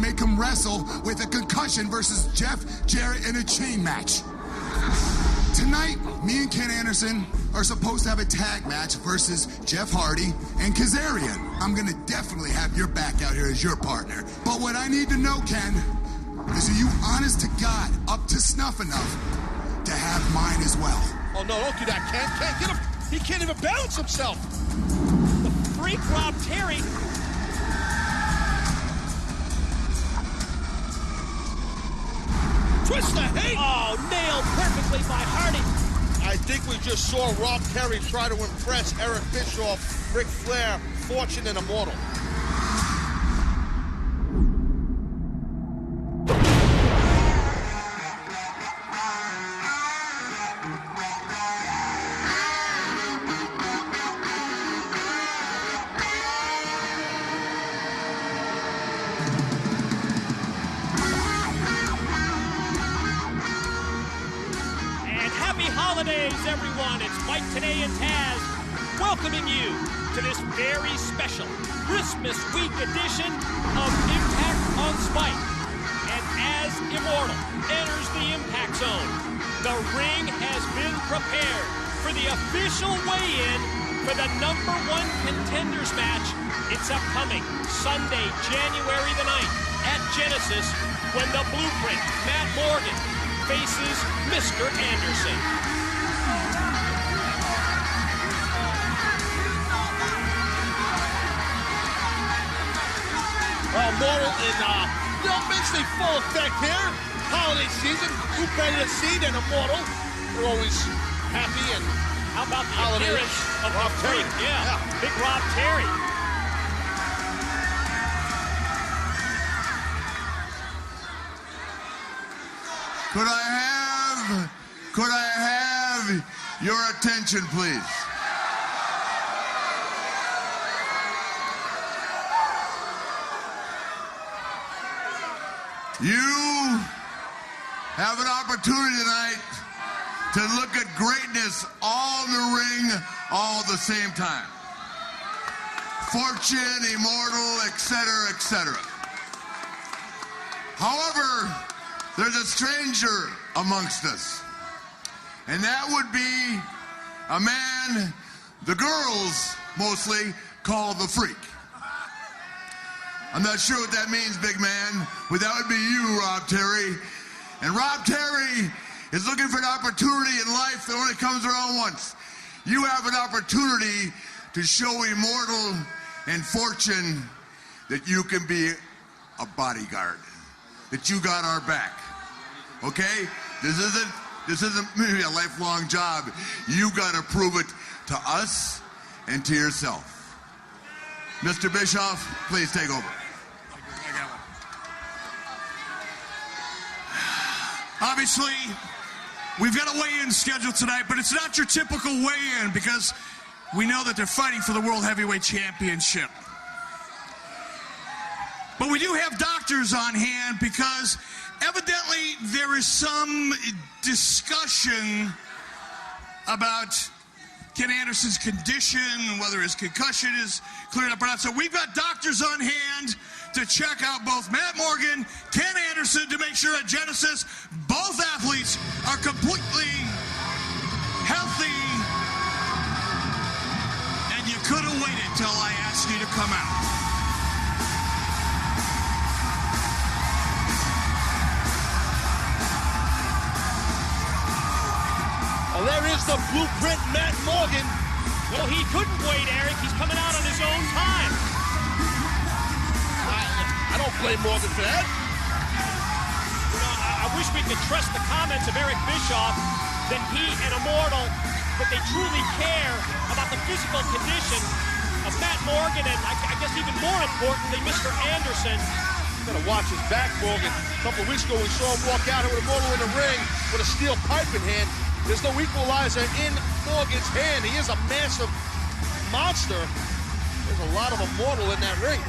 make him wrestle with a concussion versus Jeff Jarrett in a chain match. Tonight, me and Ken Anderson are supposed to have a tag match versus Jeff Hardy and Kazarian. I'm gonna definitely have your back out here as your partner. But what I need to know, Ken, is are you honest to God up to snuff enough to have mine as well? Oh, no, don't do that, Ken. Can't get him. He can't even balance himself. The freak Rob Terry. Twist the hate. Oh, nailed perfectly by Hardy. I think we just saw Rob Terry try to impress Eric Bischoff, Ric Flair, Fortune, and Immortal. Holidays, everyone. It's Mike Tenay and Taz welcoming you to this very special Christmas week edition of Impact on Spike. And as Immortal enters the Impact Zone, the ring has been prepared for the official weigh-in for the #1 contenders match. It's upcoming Sunday, January the 9th at Genesis when the Blueprint, Matt Morgan, faces Mr. Anderson. Mortal in basically full effect here. Holiday season. Who better to see than Immortal? We're always happy and how about the holidays. Appearance of Rob the freak? Terry. Yeah, big Rob Terry. Could I have your attention, please? You have an opportunity tonight to look at greatness all in the ring, all at the same time. Fortune, Immortal, etc., etc. However, there's a stranger amongst us, and that would be a man the girls mostly call the Freak. I'm not sure what that means, big man, but that would be you, Rob Terry. And Rob Terry is looking for an opportunity in life that only comes around once. You have an opportunity to show Immortal and Fortune that you can be a bodyguard, that you got our back. Okay? This isn't maybe a lifelong job. You got to prove it to us and to yourself. Mr. Bischoff, please take over. Obviously, we've got a weigh-in scheduled tonight, but it's not your typical weigh-in because we know that they're fighting for the World Heavyweight Championship. But we do have doctors on hand because evidently there is some discussion about Ken Anderson's condition, whether his concussion is cleared up or not. So we've got doctors on hand to check out both Matt Morgan, Ken Anderson, to make sure at Genesis both athletes are completely healthy. And you could have waited till I asked you to come out. Well, there is the Blueprint, Matt Morgan. Well, he couldn't wait, Eric. He's coming out on his own time. I don't blame Morgan for that. You know, I wish we could trust the comments of Eric Bischoff that he and Immortal, that they truly care about the physical condition of Matt Morgan and I guess even more importantly, Mr. Anderson. Gotta watch his back, Morgan. A couple of weeks ago, we saw him walk out here with Immortal in the ring with a steel pipe in hand. There's no equalizer in Morgan's hand. He is a massive monster. There's a lot of Immortal in that ring.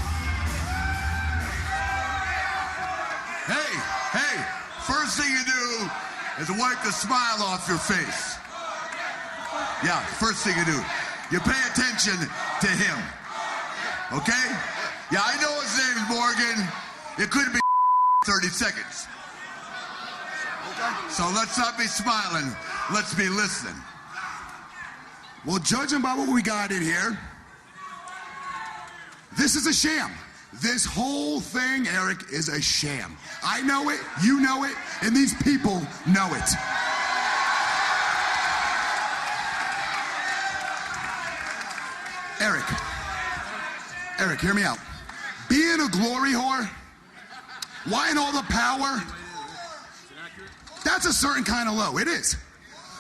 Hey, first thing you do is wipe the smile off your face. Yeah, first thing you do. You pay attention to him. Okay? Yeah, I know his name's Morgan. It could be 30 seconds. So let's not be smiling. Let's be listening. Well, judging by what we got in here, this is a sham. This whole thing, Eric, is a sham. I know it, you know it, and these people know it. Eric, hear me out. Being a glory whore, wanting all the power, that's a certain kind of low. It is.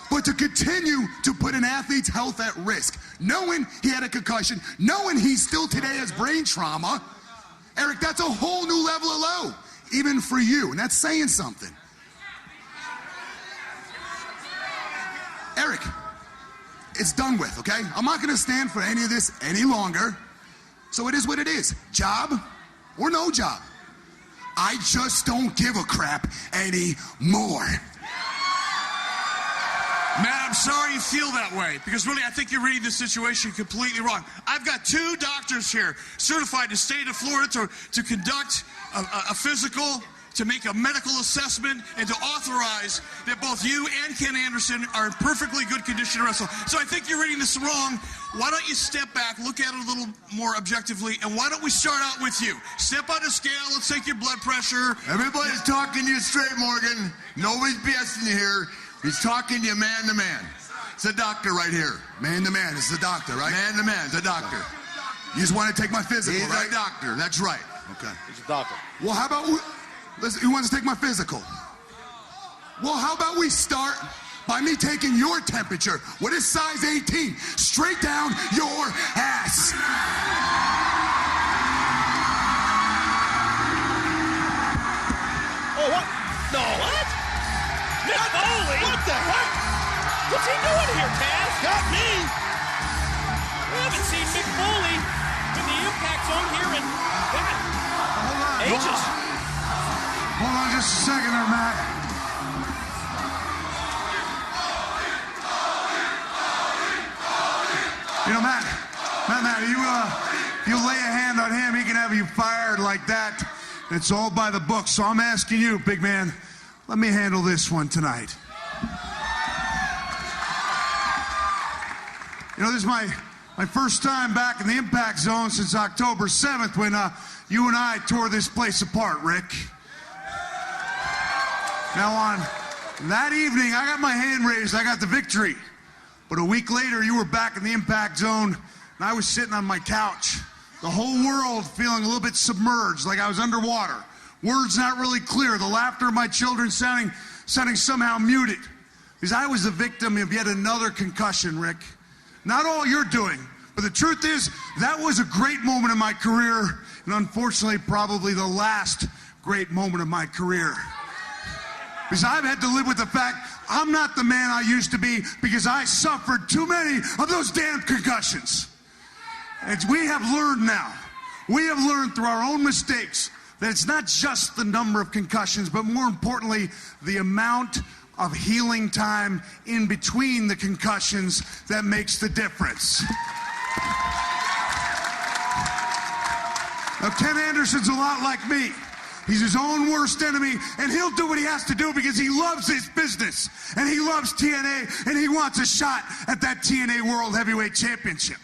But to continue to put an athlete's health at risk, knowing he had a concussion, knowing he still today has brain trauma, Eric, that's a whole new level of low, even for you, and that's saying something. Eric, it's done with, okay? I'm not going to stand for any of this any longer, so it is what it is. Job or no job. I just don't give a crap anymore. Matt, I'm sorry you feel that way, because really I think you're reading the situation completely wrong. I've got 2 doctors here certified in the state of Florida to conduct a physical, to make a medical assessment, and to authorize that both you and Ken Anderson are in perfectly good condition to wrestle. So I think you're reading this wrong. Why don't you step back, look at it a little more objectively, and why don't we start out with you? Step on the scale, let's take your blood pressure. Everybody's talking to you straight, Morgan. Nobody's BSing you here. He's talking to you man to man. It's a doctor right here. Man to man, it's the doctor, right? Man to man, it's a doctor. You just want to take my physical, He's right? a doctor, that's right. Okay. He's a doctor. Well, how about who wants to take my physical? Well, how about we start by me taking your temperature? What is size 18? Straight down your ass. Oh, what? No, what? Mick Foley! What the heck? What's he doing here, Taz? Got me! We haven't seen Mick Foley in the Impact Zone here in ages. Hold on just a second there, Matt. You know, Matt, you lay a hand on him, he can have you fired like that. It's all by the book. So I'm asking you, big man, let me handle this one tonight. You know, this is my first time back in the Impact Zone since October 7th when you and I tore this place apart, Rick. Now on that evening, I got my hand raised, I got the victory. But a week later, you were back in the Impact Zone, and I was sitting on my couch. The whole world feeling a little bit submerged, like I was underwater. Words not really clear. The laughter of my children sounding somehow muted. Because I was the victim of yet another concussion, Rick. Not all you're doing, but the truth is, that was a great moment in my career, and unfortunately, probably the last great moment of my career. Because I've had to live with the fact I'm not the man I used to be because I suffered too many of those damn concussions. And we have learned now, we have learned through our own mistakes that it's not just the number of concussions, but more importantly, the amount of healing time in between the concussions that makes the difference. Now, Ken Anderson's a lot like me. He's his own worst enemy, and he'll do what he has to do because he loves his business, and he loves TNA, and he wants a shot at that TNA World Heavyweight Championship.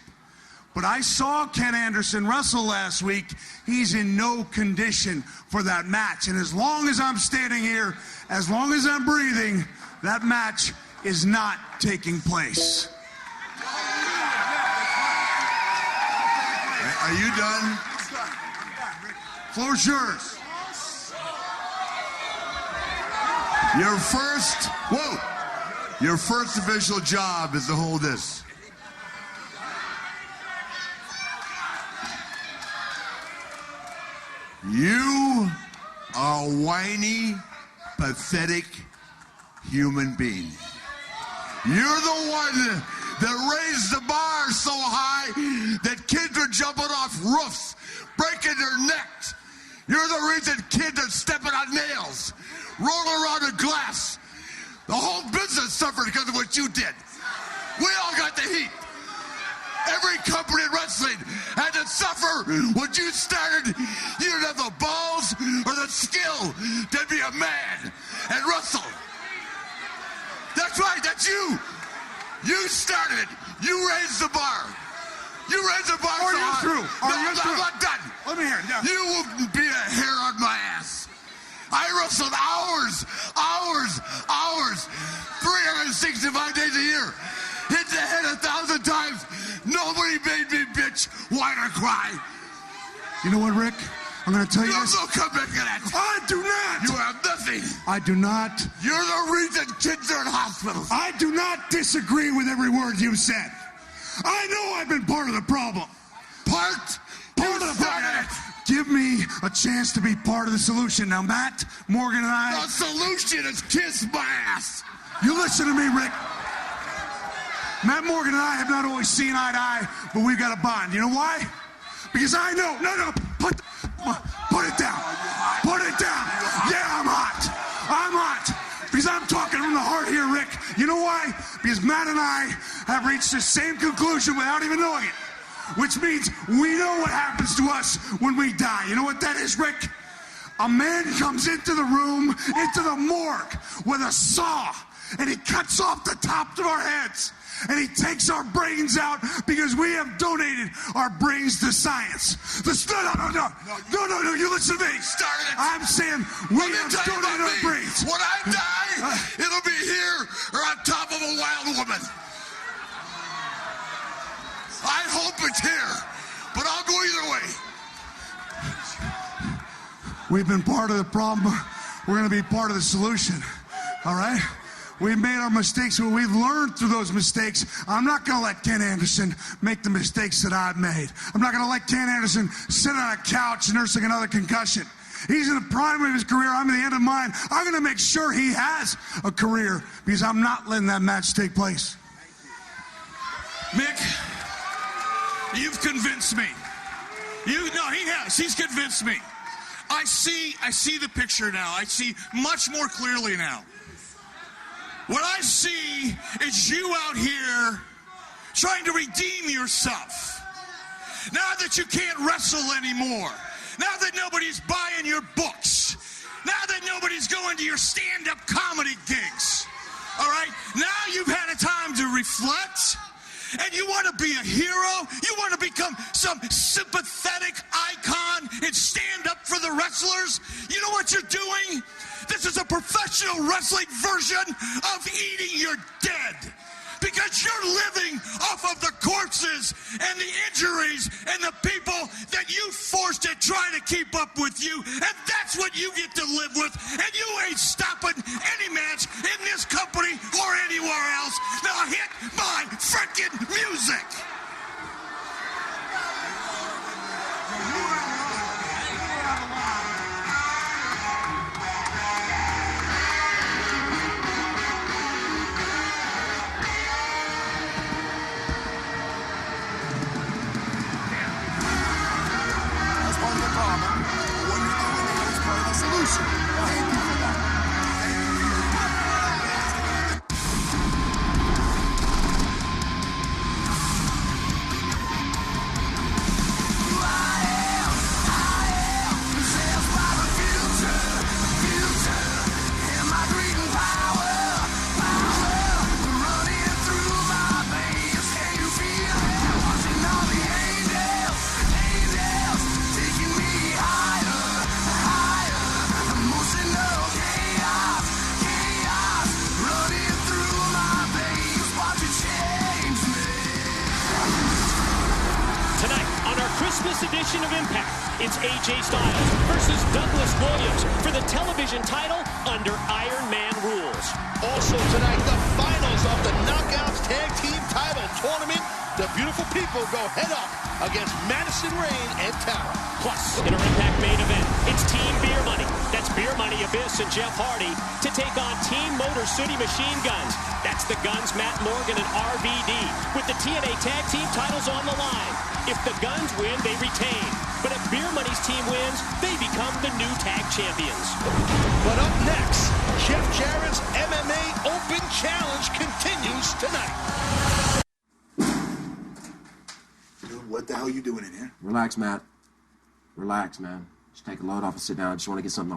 But I saw Ken Anderson wrestle last week. He's in no condition for that match, and as long as I'm standing here, as long as I'm breathing, that match is not taking place. Are you done? Floor's yours. Your first official job is to hold this. You are a whiny, pathetic human being. You're the one that raised the bar so high that kids are jumping off roofs, breaking their necks. You're the reason kids are stepping on nails, rolling around in glass. The whole business suffered because of what you did. We all got the heat. Every company in wrestling had to suffer when you started. You didn't have the balls or the skill to be a man and wrestle. That's right, that's you. You started it. You raised the bar. You raised the bar. Are so you high. through? No, Are you through? I'm not done. Let me hear it. Yeah. You will be a hair on my ass. I wrestled hours, 365 days a year. Hit the head 1,000 times. Nobody made me bitch, whine, or cry. You know what, Rick? I'm going to tell you You this. have no comeback in that. I do not. You have nothing. I do not. You're the reason kids are in hospitals. I do not disagree with every word you said. I know I've been part of the problem. Part Part of the problem. Give me a chance to be part of the solution. Now, Matt, Morgan, and I... The solution is kiss my ass. You listen to me, Rick. Matt Morgan and I have not always seen eye to eye, but we've got a bond. You know why? Because I know. No, put it down. Put it down. Yeah, I'm hot. Because I'm talking from the heart here, Rick. You know why? Because Matt and I have reached the same conclusion without even knowing it. Which means we know what happens to us when we die. You know what that is, Rick? A man comes into the room, into the morgue, with a saw, and he cuts off the tops of our heads. And he takes our brains out because we have donated our brains to science. No, you listen to me. I'm saying we have donated our brains. When I die, it'll be here or on top of a wild woman. I hope it's here, but I'll go either way. We've been part of the problem. We're going to be part of the solution. All right? We've made our mistakes, but we've learned through those mistakes. I'm not going to let Ken Anderson make the mistakes that I've made. I'm not going to let Ken Anderson sit on a couch nursing another concussion. He's in the prime of his career. I'm at the end of mine. I'm going to make sure he has a career because I'm not letting that match take place. Mick, you've convinced me. He has. He's convinced me. I see the picture now. I see much more clearly now. What I see is you out here trying to redeem yourself. Now that you can't wrestle anymore. Now that nobody's buying your books. Now that nobody's going to your stand-up comedy gigs. All right? Now you've had a time to reflect. And you want to be a hero? You want to become some sympathetic icon and stand up for the wrestlers? You know what you're doing? This is a professional wrestling version of eating your dead. Because you're living off of the corpses and the injuries and the people that you forced to try to keep up with you. And that's what you get to live with. And you ain't stopping any match in this company or anywhere else. Now hit my freaking music. Christmas edition of Impact, it's AJ Styles versus Douglas Williams for the television title under Iron Man rules. Also tonight, the finals of the Knockouts Tag Team Title Tournament. The beautiful people go head-up against Madison Rayne and Tara. Plus, in our Impact main event, it's Team Beer Money. That's Beer Money, Abyss, and Jeff Hardy to take on Team Motor City Machine Guns. That's the Guns, Matt Morgan, and RVD, with the TNA Tag Team titles on the line. If the Guns win, they retain. But if Beer Money's team wins, they become the new tag champions. But up next, Jeff Jarrett's MMA Open Challenge continues tonight. the hell are you doing in here? Relax, Matt. Relax, man. Just take a load off and sit down. I just want to get something off